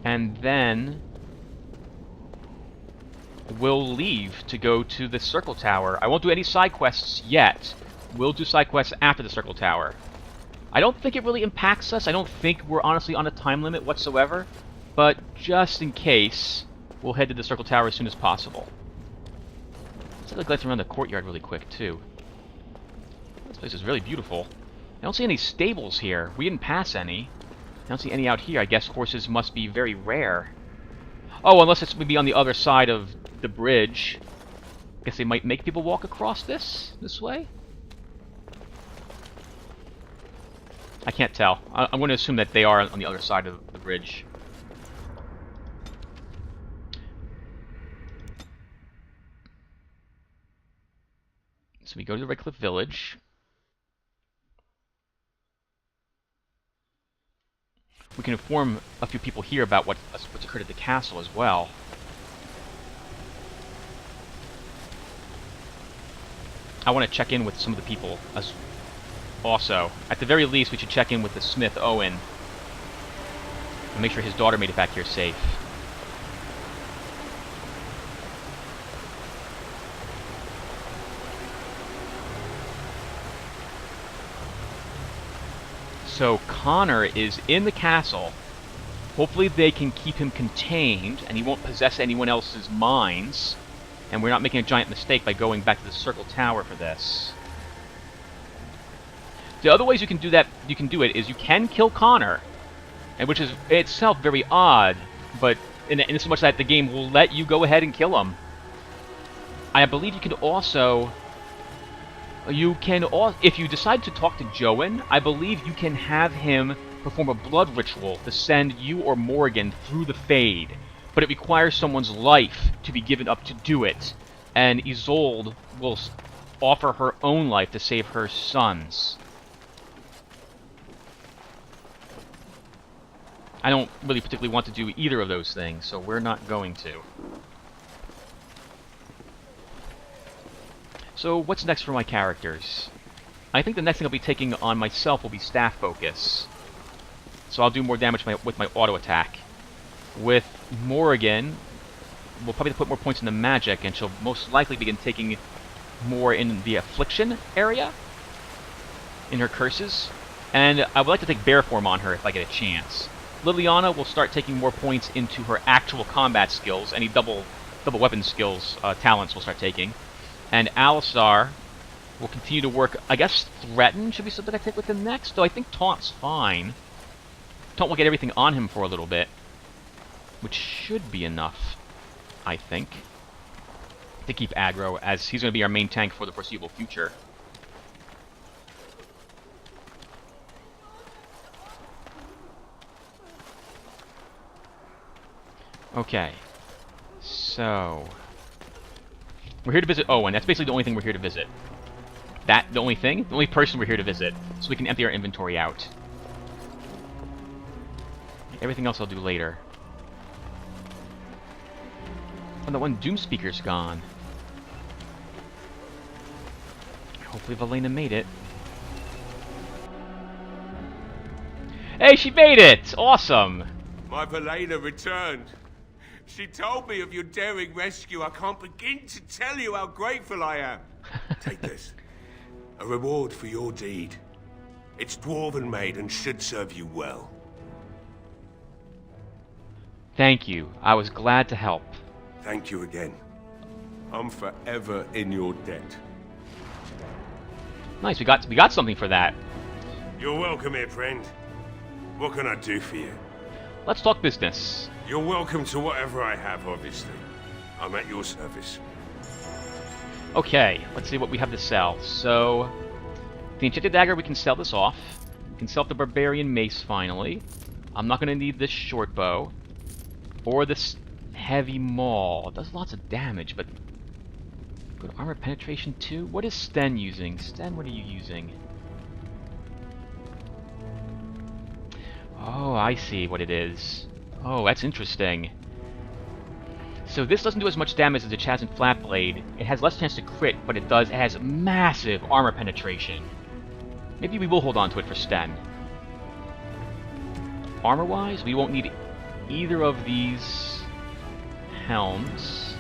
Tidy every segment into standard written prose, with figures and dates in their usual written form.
And then we'll leave to go to the Circle Tower. I won't do any side quests yet. We'll do side quests after the Circle Tower. I don't think it really impacts us. I don't think we're honestly on a time limit whatsoever. But just in case, we'll head to the Circle Tower as soon as possible. Let's take a glance around the courtyard really quick, too. This place is really beautiful. I don't see any stables here. We didn't pass any. I don't see any out here. I guess horses must be very rare. Oh, unless it's maybe on the other side of the bridge. I guess they might make people walk across this way? I can't tell. I'm going to assume that they are on the other side of the bridge. So we go to the Redcliffe Village. We can inform a few people here about what's occurred at the castle as well. I want to check in with some of the people as also. At the very least, we should check in with the smith, Owen, and make sure his daughter made it back here safe. So Connor is in the castle. Hopefully they can keep him contained, and he won't possess anyone else's minds. And we're not making a giant mistake by going back to the Circle Tower for this. The other ways you can do it is you can kill Connor, and which is itself very odd, but in so much that the game will let you go ahead and kill him. I believe you can also. If you decide to talk to Joan, I believe you can have him perform a blood ritual to send you or Morgan through the Fade, but it requires someone's life to be given up to do it, and Isolde will offer her own life to save her sons. I don't really particularly want to do either of those things, so we're not going to. So, what's next for my characters? I think the next thing I'll be taking on myself will be staff focus. So I'll do more damage with my auto attack. With Morrigan, we'll probably put more points into magic, and she'll most likely begin taking more in the affliction area, in her curses. And I would like to take bear form on her if I get a chance. Liliana will start taking more points into her actual combat skills. Any double weapon skills, talents will start taking. And Alistar will continue to work. I guess Threaten should be something I take with him next, though I think Taunt's fine. Taunt will get everything on him for a little bit, which should be enough, I think, to keep aggro, as he's going to be our main tank for the foreseeable future. Okay, so we're here to visit Owen. That's basically the only thing we're here to visit. The only person we're here to visit, so we can empty our inventory out. Everything else I'll do later. Oh, that one Doom Speaker's gone. Hopefully Valena made it. Hey, she made it! Awesome! My Valena returned. She told me of your daring rescue. I can't begin to tell you how grateful I am. Take this. A reward for your deed. It's dwarven made and should serve you well. Thank you. I was glad to help. Thank you again. I'm forever in your debt. Nice, we got something for that. You're welcome here, friend. What can I do for you? Let's talk business. You're welcome to whatever I have, obviously. I'm at your service. Okay, let's see what we have to sell. So, the Enchanted Dagger, we can sell this off. We can sell the Barbarian Mace, finally. I'm not going to need this short bow. Or this Heavy Maul. It does lots of damage, but good armor penetration too? What is Sten using? Sten, what are you using? Oh, I see what it is. Oh, that's interesting. So this doesn't do as much damage as the Chasm Flatblade. It has less chance to crit, but it has massive armor penetration. Maybe we will hold on to it for Sten. Armor-wise, we won't need either of these helms.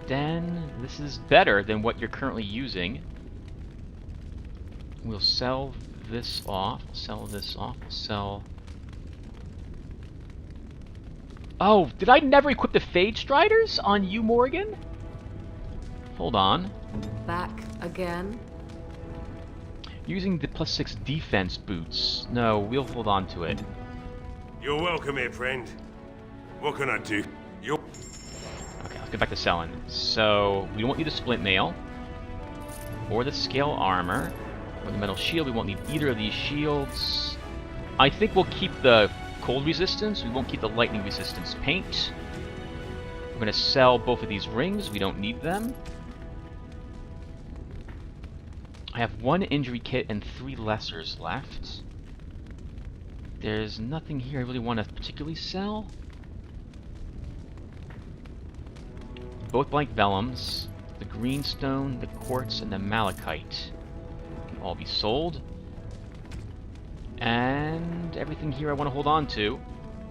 Then this is better than what you're currently using. We'll sell this off, sell this off, sell... Oh, did I never equip the Fade Striders on you, Morgan? Hold on. Back again? Using the +6 defense boots. No, we'll hold on to it. You're welcome here, friend. What can I do? You're... Okay, let's get back to selling. So, we won't need the splint mail, or the scale armor, or the metal shield. We won't need either of these shields. I think we'll keep the cold resistance. We won't keep the lightning resistance paint. We're going to sell both of these rings. We don't need them. I have 1 injury kit and 3 lessers left. There's nothing here I really want to particularly sell. Both blank vellums, the greenstone, the quartz, and the malachite can all be sold. And everything here I want to hold on to,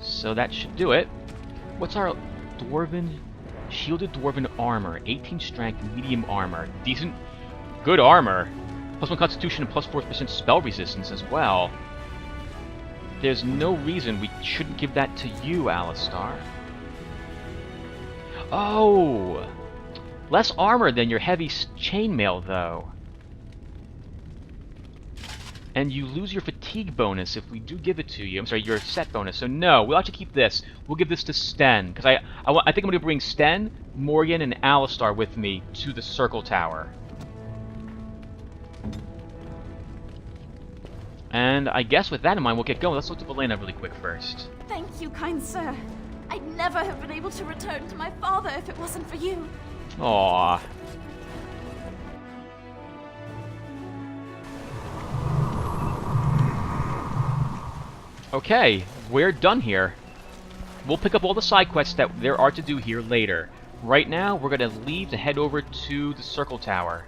so that should do it. What's our dwarven, shielded dwarven armor? 18 strength, medium armor. Decent, good armor. +1 constitution and +4% spell resistance as well. There's no reason we shouldn't give that to you, Alistar. Oh! Less armor than your heavy chainmail, though. And you lose your fatigue bonus if we do give it to you. I'm sorry, your set bonus. So no, we'll actually keep this. We'll give this to Sten, because I think I'm going to bring Sten, Morgan, and Alistar with me to the Circle Tower. And I guess with that in mind, we'll get going. Let's look to Belena really quick first. Thank you, kind sir. I'd never have been able to return to my father if it wasn't for you. Aww. Okay, we're done here. We'll pick up all the side quests that there are to do here later. Right now, we're going to leave to head over to the Circle Tower.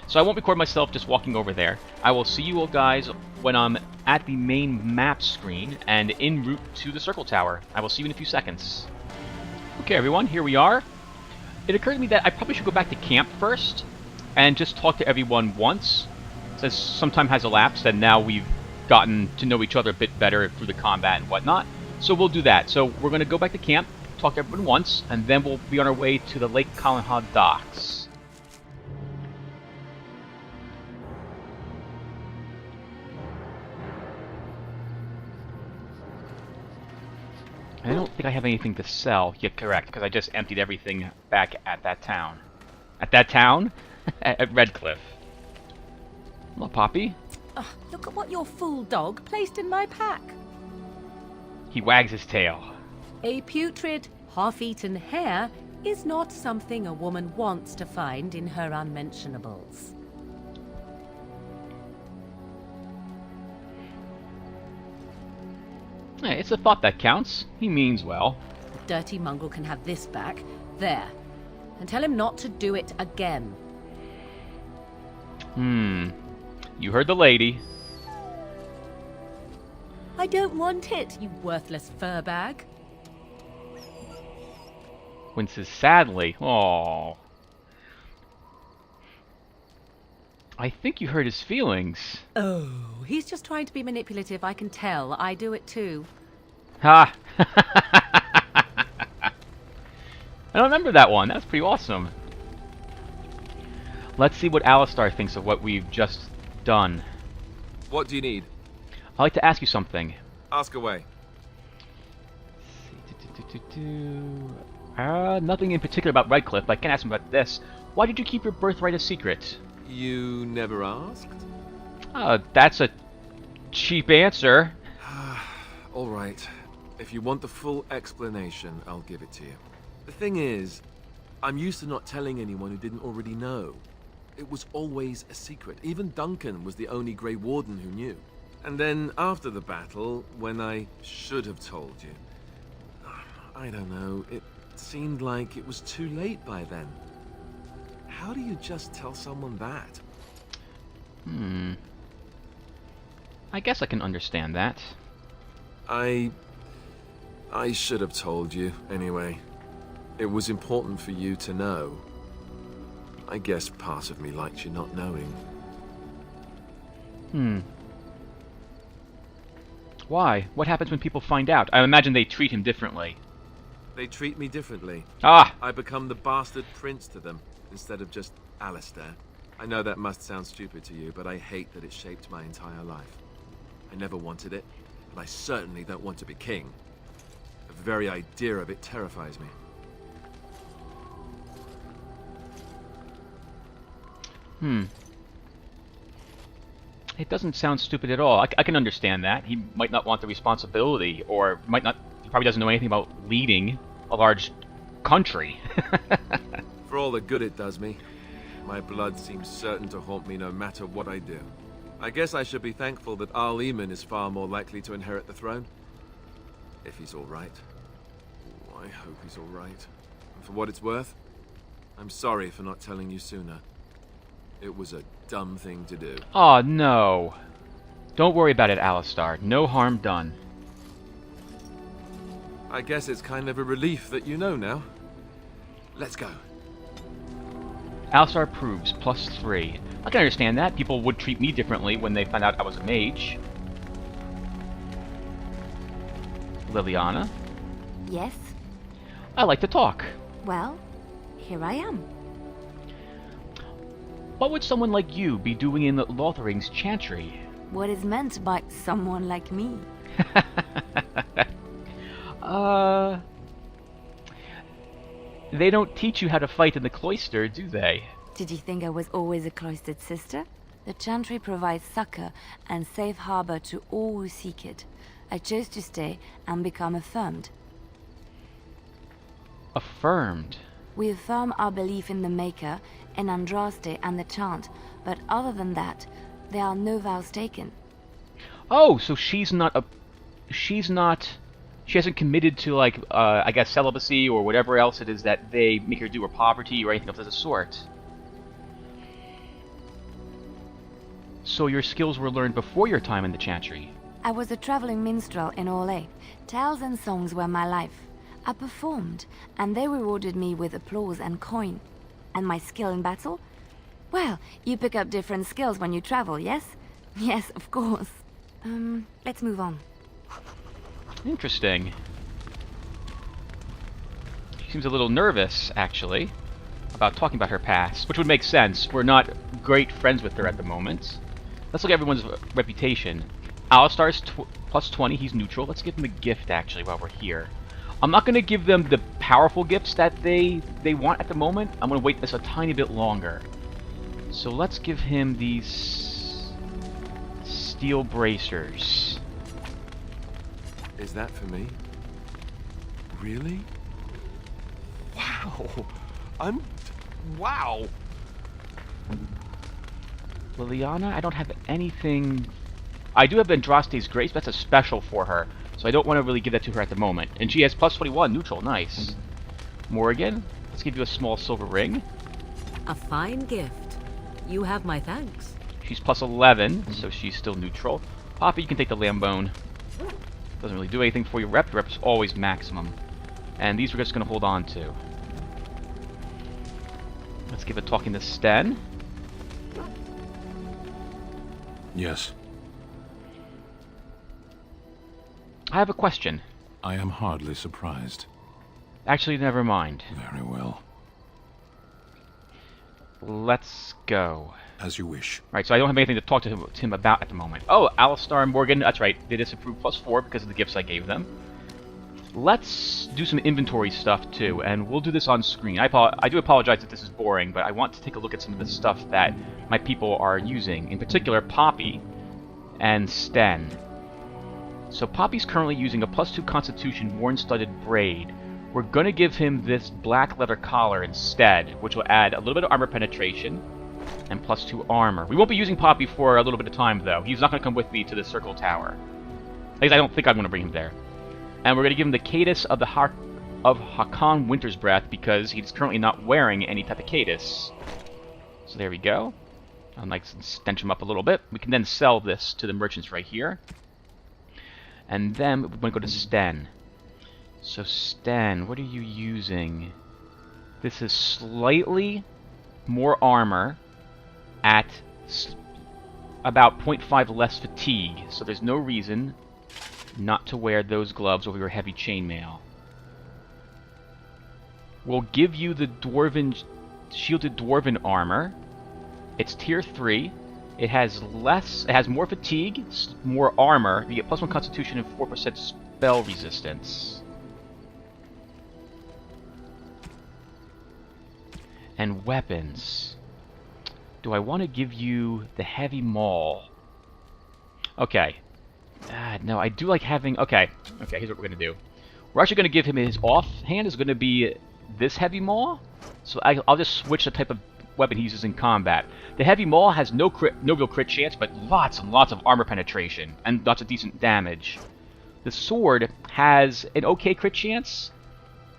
So I won't record myself just walking over there. I will see you all guys when I'm at the main map screen and en route to the Circle Tower. I will see you in a few seconds. Okay, everyone, here we are. It occurred to me that I probably should go back to camp first and just talk to everyone once, since some time has elapsed and now we've gotten to know each other a bit better through the combat and whatnot. So we'll do that. So we're going to go back to camp, talk to everyone once, and then we'll be on our way to the Lake Collinhaw docks. I don't think I have anything to sell. Yeah, correct, because I just emptied everything back at that town. At that town? At Redcliffe. Hello, Poppy. Look at what your fool dog placed in my pack. He wags his tail. A putrid, half-eaten hare is not something a woman wants to find in her unmentionables. Hey, it's a thought that counts. He means well. The dirty mongrel can have this back. There. And tell him not to do it again. You heard the lady. I don't want it, you worthless fur bag. Winces sadly. Aww. I think you hurt his feelings. Oh, he's just trying to be manipulative, I can tell. I do it too. Ha! I don't remember that one. That's pretty awesome. Let's see what Alistar thinks of what we've just done. What do you need? I'd like to ask you something. Ask away. Nothing in particular about Redcliffe, but I can ask him about this. Why did you keep your birthright a secret? You never asked? That's a cheap answer. All right. If you want the full explanation, I'll give it to you. The thing is, I'm used to not telling anyone who didn't already know. It was always a secret. Even Duncan was the only Grey Warden who knew. And then after the battle, when I should have told you, I don't know, it seemed like it was too late by then. How do you just tell someone that? I guess I can understand that. I should have told you, anyway. It was important for you to know. I guess part of me likes you not knowing. Why? What happens when people find out? I imagine they treat him differently. They treat me differently. Ah! I become the bastard prince to them, instead of just Alistair. I know that must sound stupid to you, but I hate that it shaped my entire life. I never wanted it, and I certainly don't want to be king. The very idea of it terrifies me. It doesn't sound stupid at all. I can understand that. He might not want the responsibility, or might not. He probably doesn't know anything about leading a large country. For all the good it does me, my blood seems certain to haunt me no matter what I do. I guess I should be thankful that Al Eamon is far more likely to inherit the throne. If he's alright. I hope he's alright. And for what it's worth, I'm sorry for not telling you sooner. It was a dumb thing to do. Oh no. Don't worry about it, Alistair. No harm done. I guess it's kind of a relief that you know now. Let's go. Alistair approves, +3. I can understand that. People would treat me differently when they found out I was a mage. Liliana? Yes? I like to talk. Well, here I am. What would someone like you be doing in Lothering's chantry? What is meant by someone like me? They don't teach you how to fight in the cloister, do they? Did you think I was always a cloistered sister? The chantry provides succor and safe harbor to all who seek it. I chose to stay and become affirmed. Affirmed. We affirm our belief in the Maker, in Andraste and the chant, but other than that, there are no vows taken. Oh, so she's not a... She's not... She hasn't committed to, like, I guess, celibacy or whatever else it is that they make her do, or poverty or anything of the sort. So your skills were learned before your time in the chantry? I was a traveling minstrel in Orlais. Tales and songs were my life. I performed, and they rewarded me with applause and coin. And my skill in battle? Well, you pick up different skills when you travel, yes? Yes, of course. Let's move on. Interesting. She seems a little nervous, actually, about talking about her past, which would make sense. We're not great friends with her at the moment. Let's look at everyone's reputation. Alistair's +20, he's neutral. Let's give him a gift, actually, while we're here. I'm not going to give them the powerful gifts that they want at the moment. I'm going to wait this a tiny bit longer. So let's give him these steel bracers. Is that for me? Really? Wow. Wow. Liliana, I don't have anything... I do have Andraste's Grace, but that's a special for her. So I don't want to really give that to her at the moment. And she has +21, neutral, nice. Morrigan, let's give you a small silver ring. A fine gift. You have my thanks. She's +11, so she's still neutral. Poppy, you can take the Lambone. Doesn't really do anything for you. Rep is always maximum. And these we're just going to hold on to. Let's give a talking to Sten. Yes. I have a question. I am hardly surprised. Actually, never mind. Very well. Let's go. As you wish. Right, so I don't have anything to talk to him about at the moment. Oh, Alistair and Morgan, that's right. They disapprove +4 because of the gifts I gave them. Let's do some inventory stuff, too, and we'll do this on screen. I do apologize if this is boring, but I want to take a look at some of the stuff that my people are using. In particular, Poppy and Sten. So Poppy's currently using a +2 Constitution worn-studded braid. We're going to give him this black leather collar instead, which will add a little bit of armor penetration and +2 armor. We won't be using Poppy for a little bit of time, though. He's not going to come with me to the Circle Tower. At least I don't think I'm going to bring him there. And we're going to give him the Cadus of the Hakan Winter's Breath because he's currently not wearing any type of Cadus. So there we go. I'll like stench them up a little bit. We can then sell this to the merchants right here. And then we're going to go to Sten. So Sten, what are you using? This is slightly more armor at about 0.5 less fatigue. So there's no reason not to wear those gloves over your heavy chainmail. We'll give you the shielded dwarven armor. It's tier 3. It has more fatigue, more armor. You get +1 constitution and 4% spell resistance. And weapons. Do I want to give you the heavy maul? Okay. No, I do like having... Okay, here's what we're going to do. We're actually going to give him his offhand is going to be this heavy maul. So I'll just switch the type of weapon he uses in combat. The heavy maul has no real crit chance, but lots and lots of armor penetration and lots of decent damage. The sword has an okay crit chance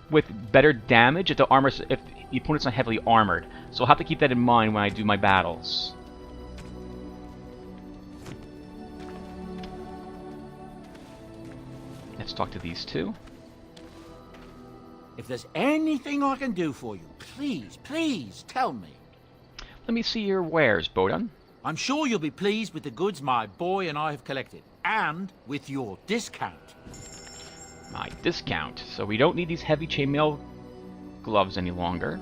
with better damage if the opponent's not heavily armored. So I'll have to keep that in mind when I do my battles. Let's talk to these two. If there's anything I can do for you, please tell me. Let me see your wares, Bodan. I'm sure you'll be pleased with the goods my boy and I have collected, and with your discount. My discount. So we don't need these heavy chainmail gloves any longer.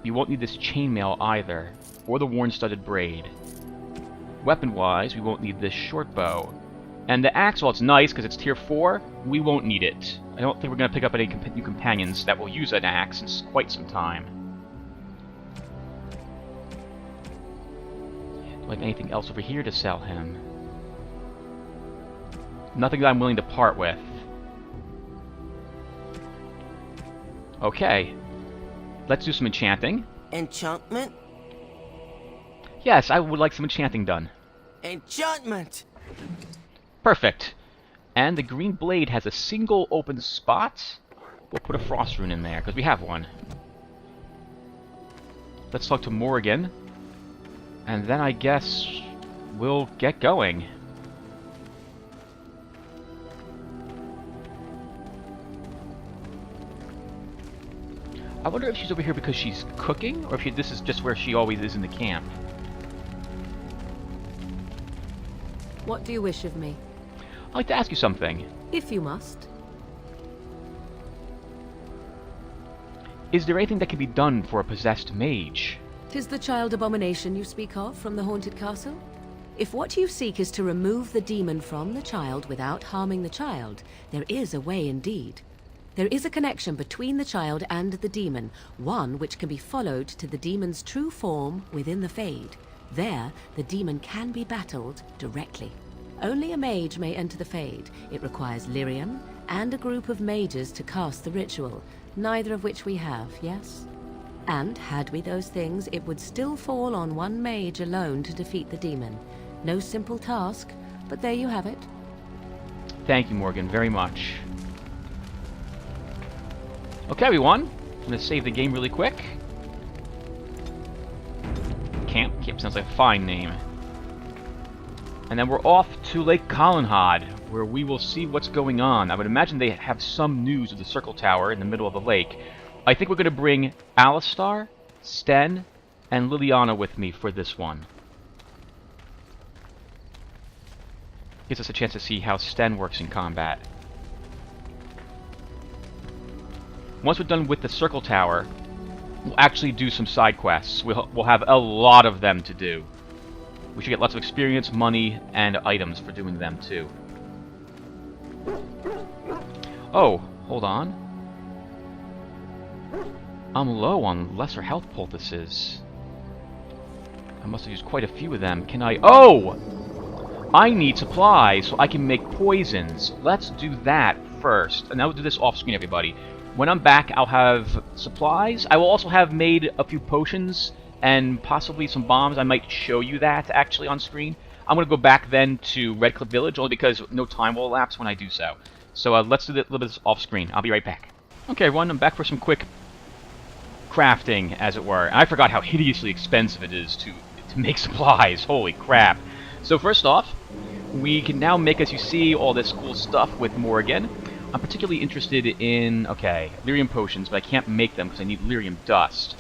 You won't need this chainmail either, or the worn-studded braid. Weapon-wise, we won't need this short bow. And the axe, while it's nice because it's tier 4, we won't need it. I don't think we're going to pick up any new companions that will use an axe in quite some time. Do I have anything else over here to sell him? Nothing that I'm willing to part with. Okay. Let's do some enchanting. Enchantment? Yes, I would like some enchanting done. Enchantment! Perfect. And the green blade has a single open spot. We'll put a frost rune in there, because we have one. Let's talk to Morrigan. And then I guess we'll get going. I wonder if she's over here because she's cooking, or if this is just where she always is in the camp. What do you wish of me? I'd like to ask you something. If you must. Is there anything that can be done for a possessed mage? 'Tis the child abomination you speak of from the haunted castle? If what you seek is to remove the demon from the child without harming the child, there is a way indeed. There is a connection between the child and the demon, one which can be followed to the demon's true form within the Fade. There, the demon can be battled directly. Only a mage may enter the Fade. It requires lyrium and a group of mages to cast the ritual, neither of which we have, yes? And had we those things, it would still fall on one mage alone to defeat the demon. No simple task, but there you have it. Thank you, Morgan, very much. Okay, everyone. I'm going to save the game really quick. Camp. Camp sounds like a fine name. And then we're off to Lake Collinhod, where we will see what's going on. I would imagine they have some news of the Circle Tower in the middle of the lake. I think we're going to bring Alistar, Sten, and Liliana with me for this one. Gives us a chance to see how Sten works in combat. Once we're done with the Circle Tower, we'll actually do some side quests. We'll have a lot of them to do. We should get lots of experience, money, and items for doing them too. Oh, hold on. I'm low on lesser health poultices. I must have used quite a few of them. Can I... Oh! I need supplies so I can make poisons. Let's do that first. And I'll do this off screen, everybody. When I'm back, I'll have supplies. I will also have made a few potions and possibly some bombs. I might show you that, actually, on screen. I'm going to go back then to Red Cliff Village, only because no time will elapse when I do so. So let's do a little bit off screen. I'll be right back. Okay, everyone, I'm back for some quick crafting, as it were. I forgot how hideously expensive it is to make supplies. Holy crap. So first off, we can now make, as you see, all this cool stuff with Morrigan. I'm particularly interested in, okay, lyrium potions, but I can't make them because I need lyrium dust.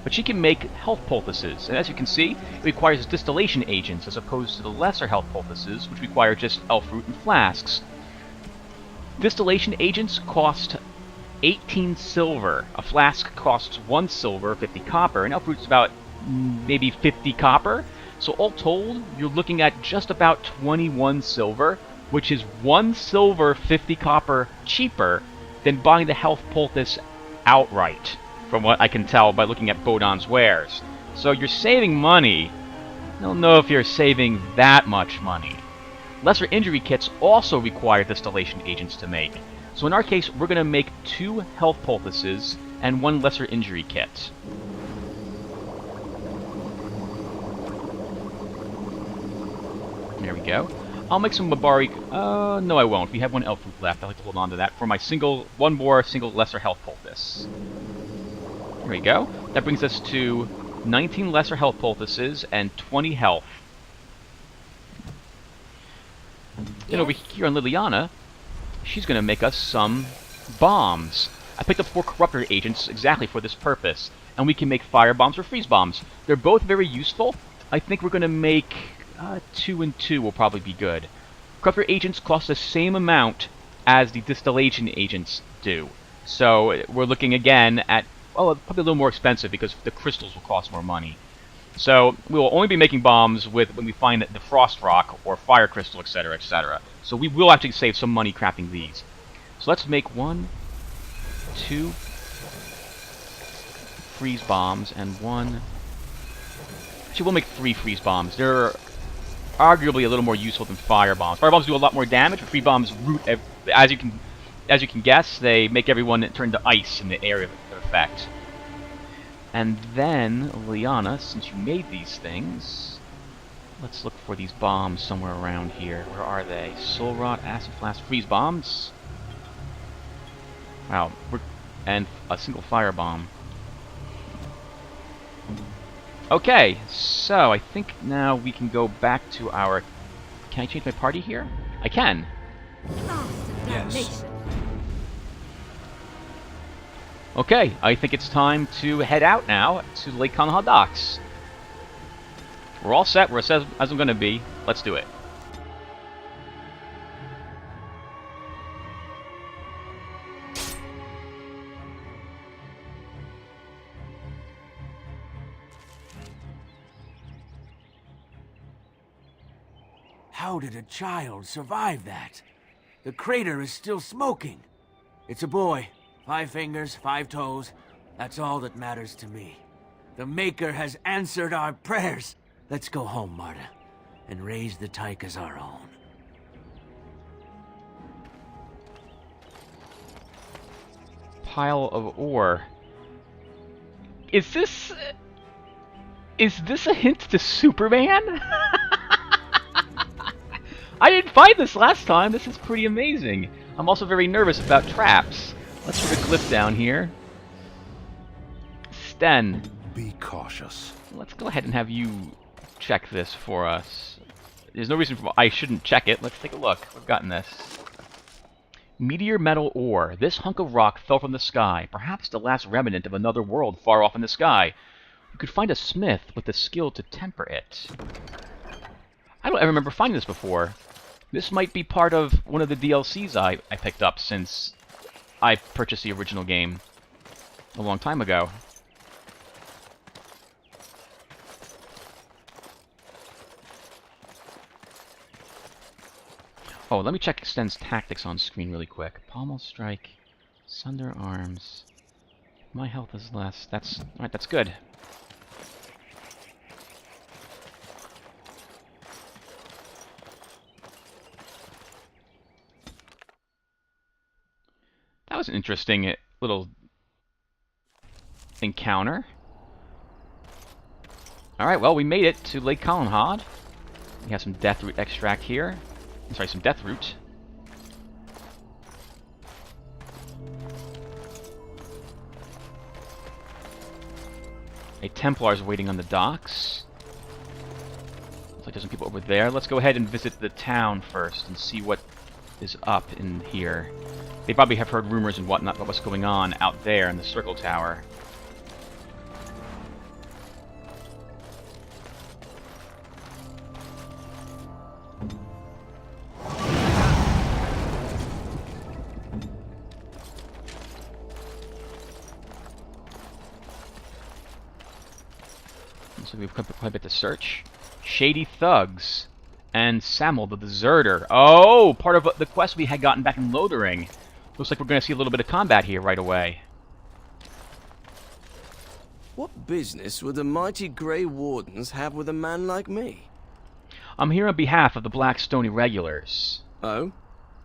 But she can make health poultices, and as you can see, it requires distillation agents as opposed to the lesser health poultices, which require just elf root and flasks. Distillation agents cost 18 silver. A flask costs 1 silver, 50 copper, and elf root's about maybe 50 copper. So all told, you're looking at just about 21 silver, which is 1 silver, 50 copper cheaper than buying the health poultice outright, from what I can tell by looking at Bodon's wares. So you're saving money. I don't know if you're saving that much money. Lesser injury kits also require distillation agents to make. So in our case, we're going to make 2 health poultices and 1 lesser injury kit. There we go. I'll make some Mabari... no I won't. We have 1 elf root left. I like to hold on to that for my one more single lesser health poultice. There we go. That brings us to 19 lesser health poultices and 20 health. Then over here on Liliana, she's going to make us some bombs. I picked up 4 corruptor agents exactly for this purpose. And we can make fire bombs or freeze bombs. They're both very useful. I think we're going to make 2 and 2 will probably be good. Corruptor agents cost the same amount as the distillation agents do. So we're looking again at, well, probably a little more expensive because the crystals will cost more money. So we will only be making bombs with when we find the frost rock or fire crystal, etc., etc. So we will actually save some money crafting these. So let's make 1, 2 freeze bombs and 1. Actually, we'll make 3 freeze bombs. They're arguably a little more useful than fire bombs. Fire bombs do a lot more damage, but freeze bombs root. As you can guess, they make everyone turn to ice in the area of effect. And then, Liana, since you made these things, let's look for these bombs somewhere around here. Where are they? Soul Rot, Acid Flask, Freeze Bombs. Wow, and a single fire bomb. Okay, so I think now we can go back to our... Can I change my party here? I can. Yes. Okay, I think it's time to head out now to Lake Kanha docks. We're all set. We're as I'm going to be. Let's do it. How did a child survive that? The crater is still smoking. It's a boy. 5 fingers, 5 toes. That's all that matters to me. The Maker has answered our prayers. Let's go home, Marta, and raise the Tyke as our own. Pile of ore. Is this a hint to Superman? I didn't find this last time. This is pretty amazing. I'm also very nervous about traps. Let's put a glyph down here. Sten. Be cautious. Let's go ahead and have you check this for us. There's no reason I shouldn't check it. Let's take a look. We've gotten this. Meteor metal ore. This hunk of rock fell from the sky, perhaps the last remnant of another world far off in the sky. You could find a smith with the skill to temper it. I don't ever remember finding this before. This might be part of one of the DLCs I picked up since I purchased the original game a long time ago. Oh, let me check Sten's tactics on screen really quick. Pommel strike, sunder arms. My health is less. That's alright. That's good. That was an interesting little encounter. Alright, well, we made it to Lake Collinhod. We have some death root extract here. I'm sorry, some death root. A Templar's waiting on the docks. Looks like there's some people over there. Let's go ahead and visit the town first and see what is up in here. They probably have heard rumors and whatnot about what's going on out there in the Circle Tower. So we've quite a bit to search. Shady thugs and Samuel the deserter. Oh, part of the quest we had gotten back in Lotaeri. Looks like we're going to see a little bit of combat here right away. What business would the mighty Grey Wardens have with a man like me? I'm here on behalf of the Blackstone Irregulars. Oh?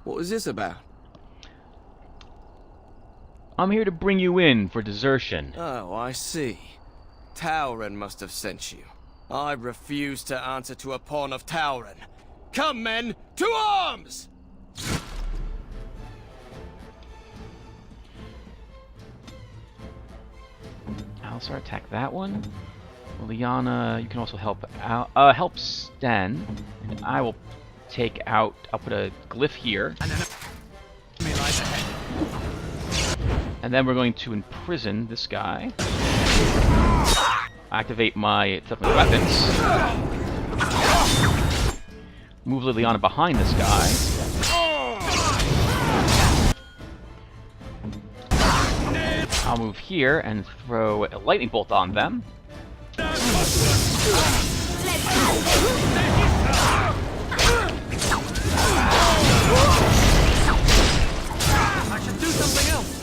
What is this about? I'm here to bring you in for desertion. Oh, I see. Tauren must have sent you. I refuse to answer to a pawn of Tauren. Come, men, to arms! I'll start attack that one. Liana, you can also help out. Help Sten, and I will take out. I'll put a glyph here. And then we're going to imprison this guy. Activate my supplement weapons. Move Liliana behind this guy. I'll move here and throw a lightning bolt on them. I should do something else.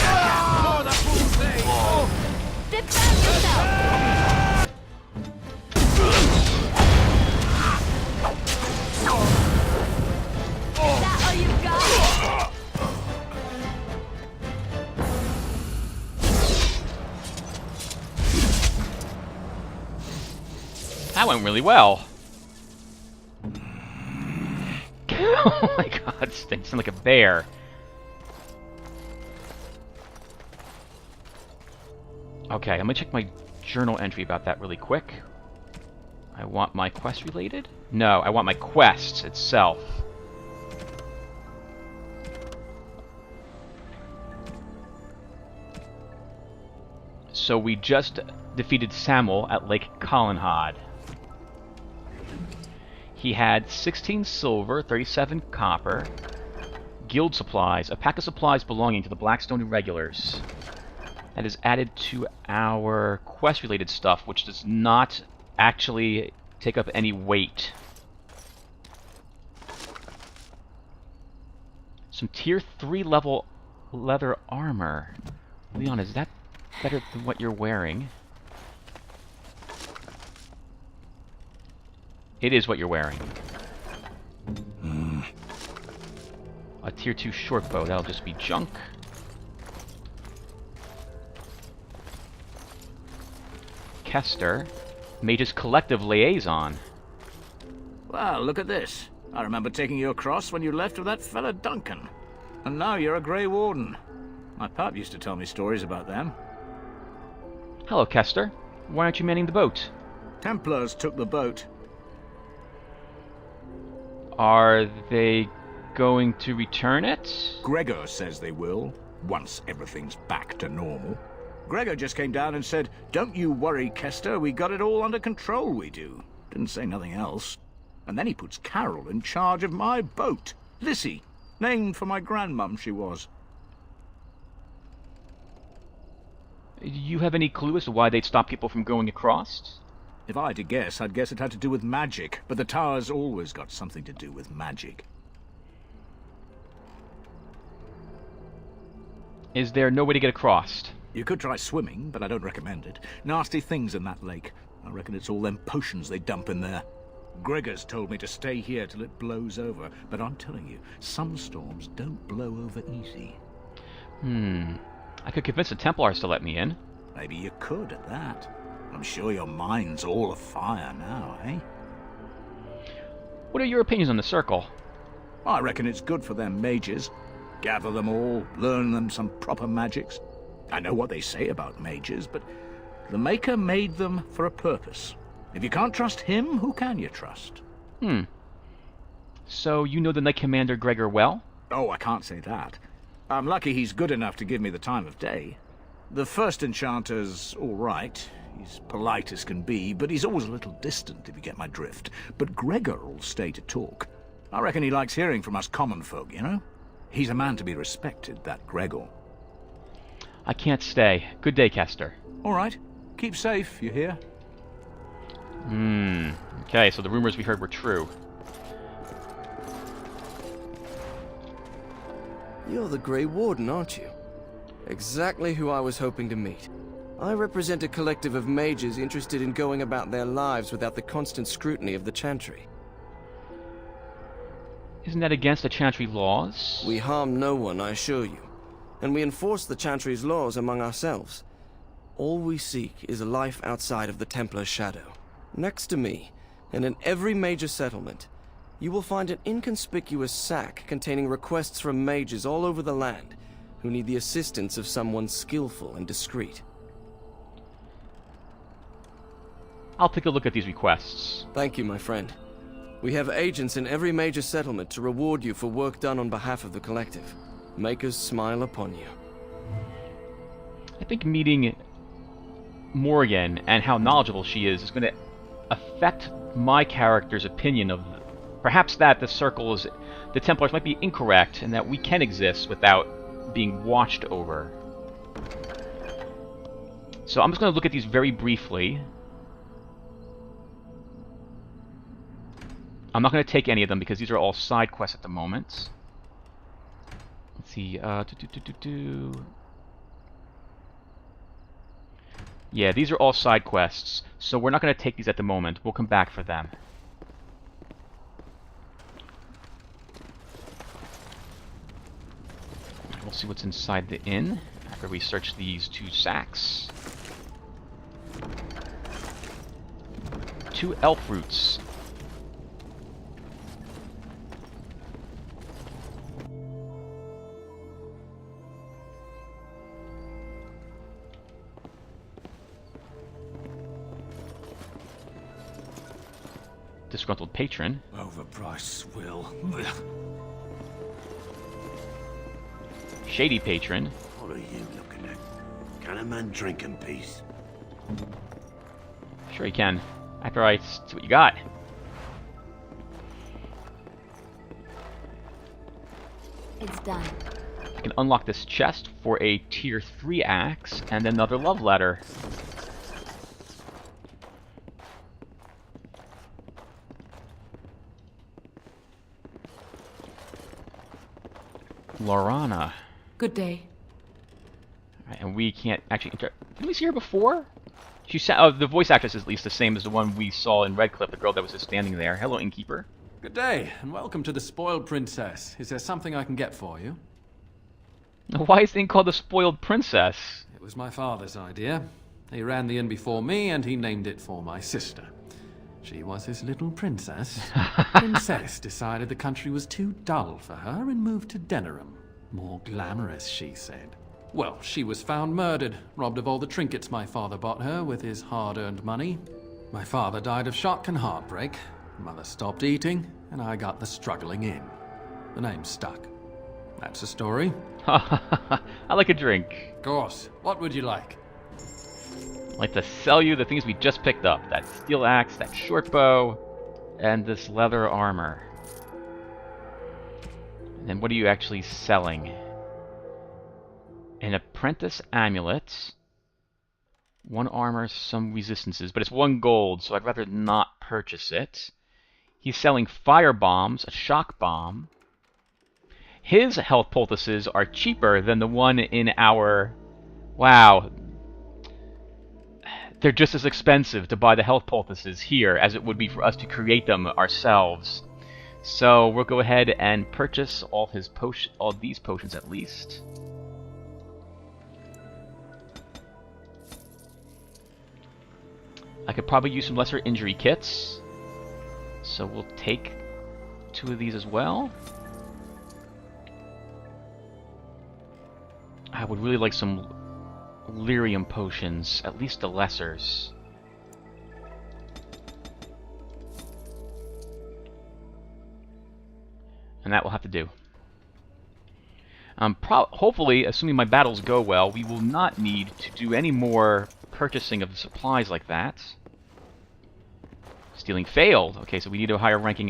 Oh, that fool's thing. Defend yourself! Is that all you've got? That went really well. Oh my god, stinks like a bear. Okay, I'm gonna check my journal entry about that really quick. I want my quest related? No, I want my quest itself. So we just defeated Samuel at Lake Collinhod. He had 16 silver, 37 copper, guild supplies, a pack of supplies belonging to the Blackstone Irregulars. That is added to our quest-related stuff, which does not actually take up any weight. Some tier 3 level leather armor. Leon, is that better than what you're wearing? It is what you're wearing. A tier 2 short bow, that'll just be junk. Kester, Mage's Collective Liaison. Well, look at this. I remember taking you across when you left with that fella Duncan. And now you're a Grey Warden. My pap used to tell me stories about them. Hello, Kester. Why aren't you manning the boat? Templars took the boat. Are they going to return it? Gregor says they will, once everything's back to normal. Gregor just came down and said, "Don't you worry, Kester, we got it all under control, we do." Didn't say nothing else. And then he puts Carol in charge of my boat. Lissy, named for my grandmum she was. Do you have any clue as to why they'd stop people from going across? If I had to guess, I'd guess it had to do with magic, but the tower's always got something to do with magic. Is there no way to get across? You could try swimming, but I don't recommend it. Nasty things in that lake. I reckon it's all them potions they dump in there. Gregor's told me to stay here till it blows over, but I'm telling you, some storms don't blow over easy. I could convince the Templars to let me in. Maybe you could at that. I'm sure your mind's all afire now, eh? What are your opinions on the Circle? I reckon it's good for them mages. Gather them all, learn them some proper magics. I know what they say about mages, but The Maker made them for a purpose. If you can't trust him, who can you trust? So you know the Knight Commander Gregor well? Oh, I can't say that. I'm lucky he's good enough to give me the time of day. The first enchanter's all right. He's polite as can be, but he's always a little distant, if you get my drift. But Gregor'll stay to talk. I reckon he likes hearing from us common folk, you know? He's a man to be respected, that Gregor. I can't stay. Good day, Kester. All right. Keep safe, you hear? Okay, so the rumors we heard were true. You're the Grey Warden, aren't you? Exactly who I was hoping to meet. I represent a collective of mages interested in going about their lives without the constant scrutiny of the Chantry. Isn't that against the Chantry laws? We harm no one, I assure you. And we enforce the Chantry's laws among ourselves. All we seek is a life outside of the Templar's shadow. Next to me, and in every major settlement, you will find an inconspicuous sack containing requests from mages all over the land who need the assistance of someone skillful and discreet. I'll take a look at these requests. Thank you, my friend. We have agents in every major settlement to reward you for work done on behalf of the collective. Makers smile upon you. I think meeting Morgan and how knowledgeable she is going to affect my character's opinion of perhaps that the Templars might be incorrect and that we can exist without being watched over. So I'm just going to look at these very briefly. I'm not going to take any of them because these are all side quests at the moment. Let's see. Yeah, these are all side quests, so we're not going to take these at the moment. We'll come back for them. We'll see what's inside the inn after we search these 2 sacks. 2 elf roots. Disgruntled patron. Overpriced swill. Shady patron. What are you looking at? Can a man drink in peace? Sure you can. After I see what you got. It's done. I can unlock this chest for a tier 3 axe and another love letter. Lorana. Good day. Right, and we can't actually did we see her before? She the voice actress is at least the same as the one we saw in Redcliffe, the girl that was just standing there. Hello, innkeeper. Good day, and welcome to the Spoiled Princess. Is there something I can get for you? Why is the inn called the Spoiled Princess? It was my father's idea. He ran the inn before me, and he named it for my sister. She was his little princess. Princess decided the country was too dull for her and moved to Denerim. More glamorous, she said. Well, she was found murdered, robbed of all the trinkets my father bought her with his hard-earned money. My father died of shock and heartbreak. Mother stopped eating, and I got the struggling inn. The name stuck. That's the story. I like a drink. Of course. What would you like? I'd like to sell you the things we just picked up. That steel axe, that short bow, and this leather armor. And then what are you actually selling? An apprentice amulet. 1 armor, some resistances, but it's 1 gold, so I'd rather not purchase it. He's selling fire bombs, a shock bomb. His health poultices are cheaper than the one in our... Wow. They're just as expensive to buy the health poultices here as it would be for us to create them ourselves. So we'll go ahead and purchase all these potions at least. I could probably use some lesser injury kits. So we'll take 2 of these as well. I would really like some lyrium potions, at least the lessers. And that will have to do. Hopefully, assuming my battles go well, we will not need to do any more purchasing of supplies like that. Stealing failed. Okay, so we need a higher ranking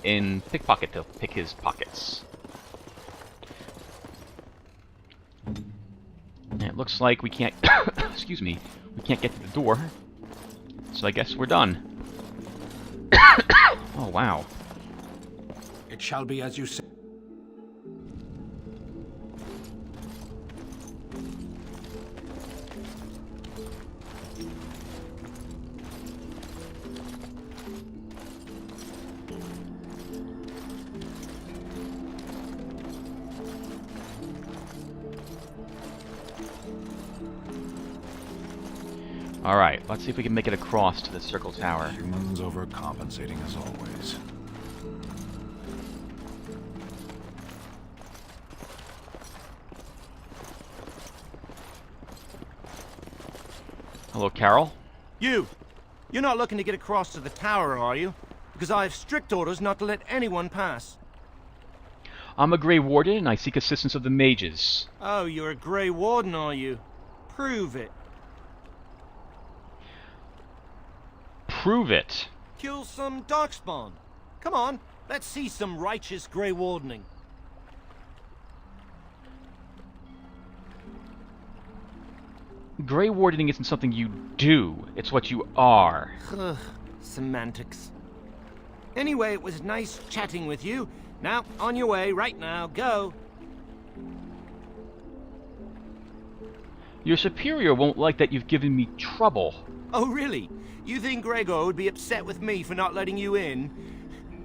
in pickpocket to pick his pockets. And it looks like we can't... excuse me. We can't get to the door. So I guess we're done. Oh, wow. It shall be as you say. Alright, let's see if we can make it across to the Circle Tower. Humans overcompensating as always. Hello, Carol. You're not looking to get across to the tower, are you? Because I have strict orders not to let anyone pass. I'm a Grey Warden, and I seek assistance of the mages. Oh, you're a Grey Warden, are you? Prove it. Prove it. Kill some Darkspawn. Come on, let's see some righteous Grey Wardening. Grey Wardening isn't something you do, it's what you are. Ugh, semantics. Anyway, it was nice chatting with you. Now, on your way, right now, go. Your superior won't like that you've given me trouble. Oh, really? You think Gregor would be upset with me for not letting you in?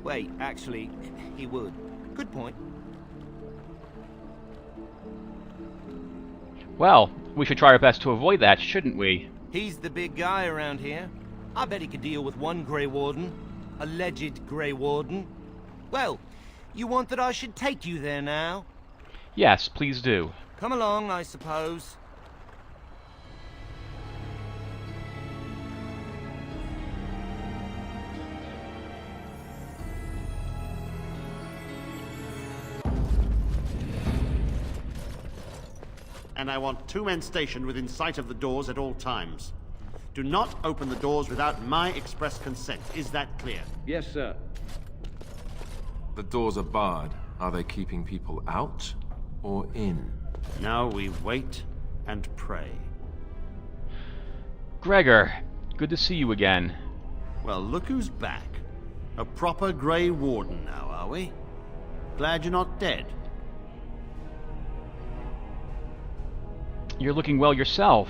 Wait, actually, he would. Good point. Well, we should try our best to avoid that, shouldn't we? He's the big guy around here. I bet he could deal with one Grey Warden. Alleged Grey Warden. Well, you want that I should take you there now? Yes, please do. Come along, I suppose. And I want 2 men stationed within sight of the doors at all times. Do not open the doors without my express consent. Is that clear? Yes, sir. The doors are barred. Are they keeping people out or in? Now we wait and pray. Gregor, good to see you again. Well, look who's back. A proper Grey Warden now, are we? Glad you're not dead. You're looking well yourself.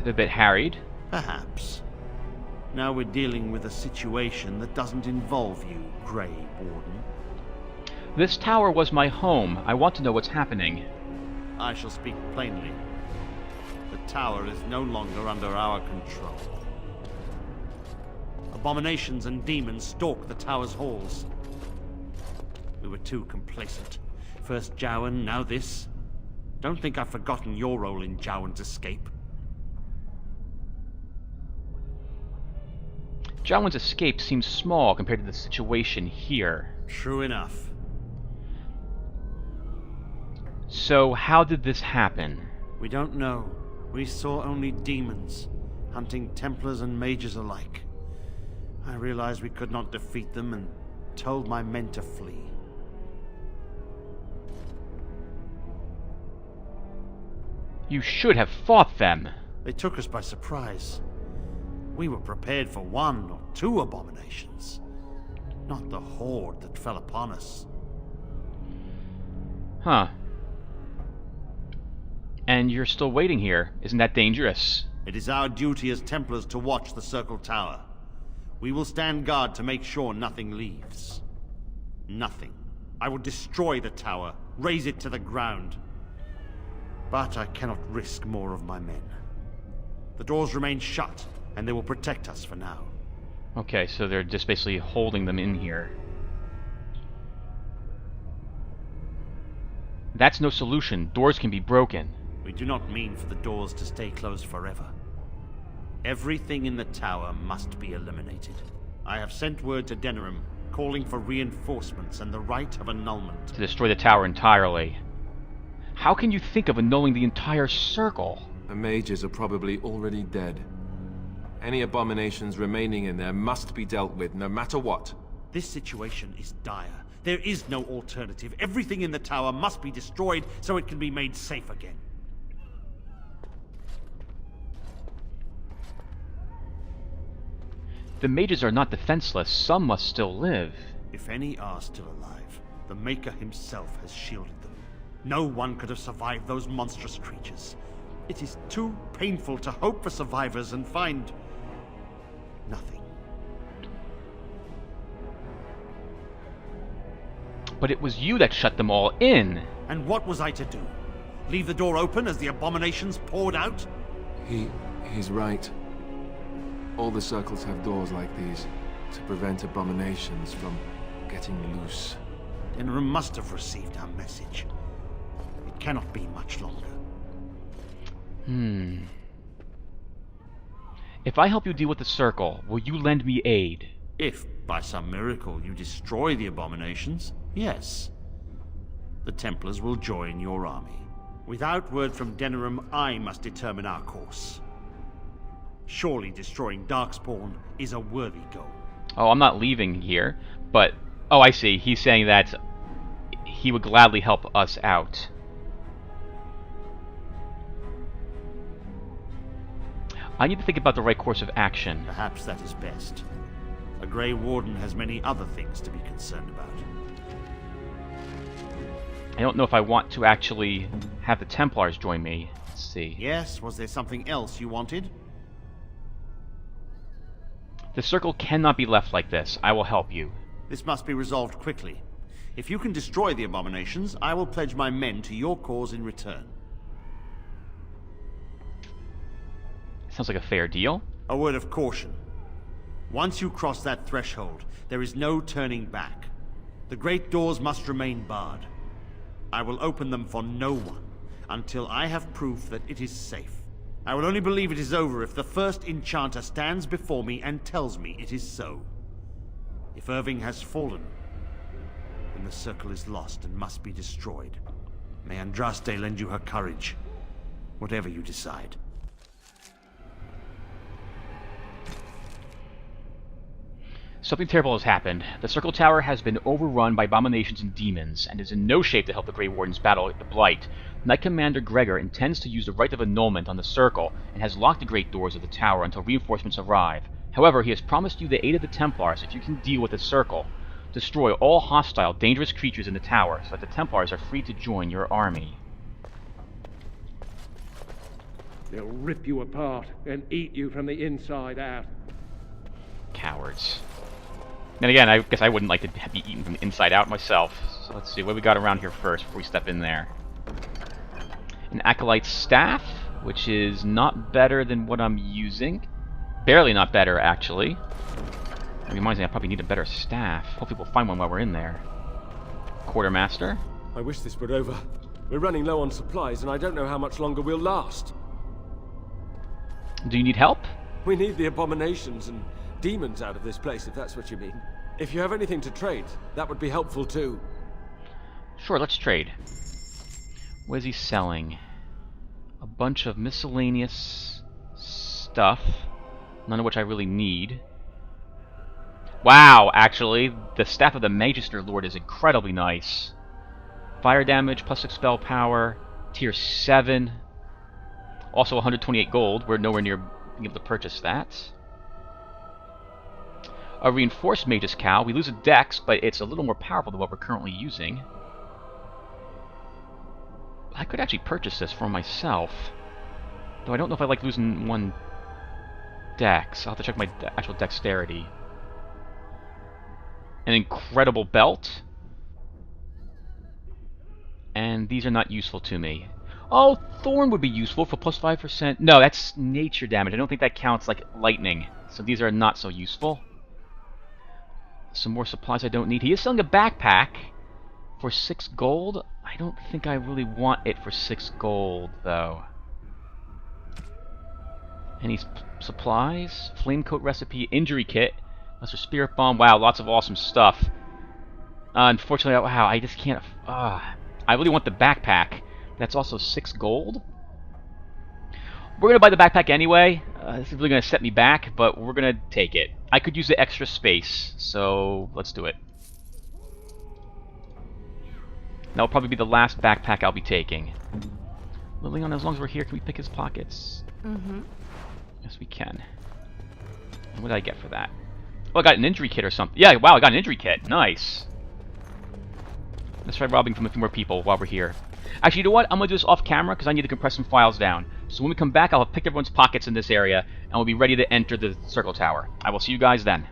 A bit harried. Perhaps. Now we're dealing with a situation that doesn't involve you, Grey Warden. This tower was my home. I want to know what's happening. I shall speak plainly. The tower is no longer under our control. Abominations and demons stalk the tower's halls. We were too complacent. First Jowan, now this. Don't think I've forgotten your role in Jowan's escape. Jowan's escape seems small compared to the situation here. True enough. So, how did this happen? We don't know. We saw only demons, hunting Templars and mages alike. I realized we could not defeat them and told my men to flee. You should have fought them. They took us by surprise. We were prepared for 1 or 2 abominations, not the horde that fell upon us. Huh. And you're still waiting here. Isn't that dangerous? It is our duty as Templars to watch the Circle Tower. We will stand guard to make sure nothing leaves. Nothing. I will destroy the tower, raze it to the ground. But I cannot risk more of my men. The doors remain shut, and they will protect us for now. Okay, so they're just basically holding them in here. That's no solution. Doors can be broken. We do not mean for the doors to stay closed forever. Everything in the tower must be eliminated. I have sent word to Denerim, calling for reinforcements and the right of annulment. To destroy the tower entirely. How can you think of annulling the entire circle? The mages are probably already dead. Any abominations remaining in there must be dealt with, no matter what. This situation is dire. There is no alternative. Everything in the tower must be destroyed so it can be made safe again. The mages are not defenseless. Some must still live. If any are still alive, the Maker himself has shielded them. No one could have survived those monstrous creatures. It is too painful to hope for survivors and find nothing. But it was you that shut them all in. And what was I to do? Leave the door open as the abominations poured out? He's right. All the circles have doors like these to prevent abominations from getting loose. Denerim must have received our message. It cannot be much longer. If I help you deal with the circle, will you lend me aid? If, by some miracle, you destroy the abominations, yes. The Templars will join your army. Without word from Denerim, I must determine our course. Surely destroying Darkspawn is a worthy goal. Oh, I'm not leaving here, but... Oh, I see. He's saying that he would gladly help us out. I need to think about the right course of action. Perhaps that is best. A Grey Warden has many other things to be concerned about. I don't know if I want to actually have the Templars join me. Let's see. Yes, was there something else you wanted? The circle cannot be left like this. I will help you. This must be resolved quickly. If you can destroy the abominations, I will pledge my men to your cause in return. Sounds like a fair deal. A word of caution. Once you cross that threshold, there is no turning back. The great doors must remain barred. I will open them for no one until I have proof that it is safe. I will only believe it is over if the first enchanter stands before me and tells me it is so. If Irving has fallen, then the circle is lost and must be destroyed. May Andraste lend you her courage, whatever you decide. Something terrible has happened. The Circle Tower has been overrun by abominations and demons, and is in no shape to help the Grey Wardens battle the Blight. Knight Commander Gregor intends to use the right of annulment on the Circle, and has locked the great doors of the tower until reinforcements arrive. However, he has promised you the aid of the Templars if you can deal with the Circle. Destroy all hostile, dangerous creatures in the tower, so that the Templars are free to join your army. They'll rip you apart and eat you from the inside out. Cowards. And again, I guess I wouldn't like to be eaten from the inside out myself. So let's see what we got around here first before we step in there. An Acolyte's Staff, which is not better than what I'm using. Barely not better, actually. It reminds me I probably need a better staff. Hopefully we'll find one while we're in there. Quartermaster. I wish this were over. We're running low on supplies, and I don't know how much longer we'll last. Do you need help? We need the abominations and demons out of this place, if that's what you mean. If you have anything to trade, that would be helpful too. Sure, let's trade. What is he selling? A bunch of miscellaneous stuff, none of which I really need. Wow, actually, the Staff of the Magister Lord is incredibly nice. Fire damage, +6 spell power, tier 7. Also 128 gold, we're nowhere near being able to purchase that. A reinforced Mage's Cowl. We lose a dex, but it's a little more powerful than what we're currently using. I could actually purchase this for myself. Though I don't know if I like losing one dex. I'll have to check my actual dexterity. An incredible belt. And these are not useful to me. Oh, Thorn would be useful for +5%. No, that's nature damage. I don't think that counts like lightning. So these are not so useful. Some more supplies I don't need. He is selling a backpack for 6 gold. I don't think I really want it for 6 gold, though. Any supplies? Flame coat recipe, injury kit, lesser spirit bomb. Wow, lots of awesome stuff. Unfortunately, wow, I just can't. I really want the backpack. That's also 6 gold. We're gonna buy the backpack anyway. This is really gonna set me back, but we're gonna take it. I could use the extra space, so let's do it. That'll probably be the last backpack I'll be taking. Lillian, as long as we're here, can we pick his pockets? Mm-hmm. Yes, we can. And what did I get for that? Oh, I got an injury kit or something. Yeah, wow, I got an injury kit. Nice. Let's try robbing from a few more people while we're here. Actually, you know what? I'm going to do this off camera because I need to compress some files down. So when we come back, I'll have picked everyone's pockets in this area, and we'll be ready to enter the circle tower. I will see you guys then.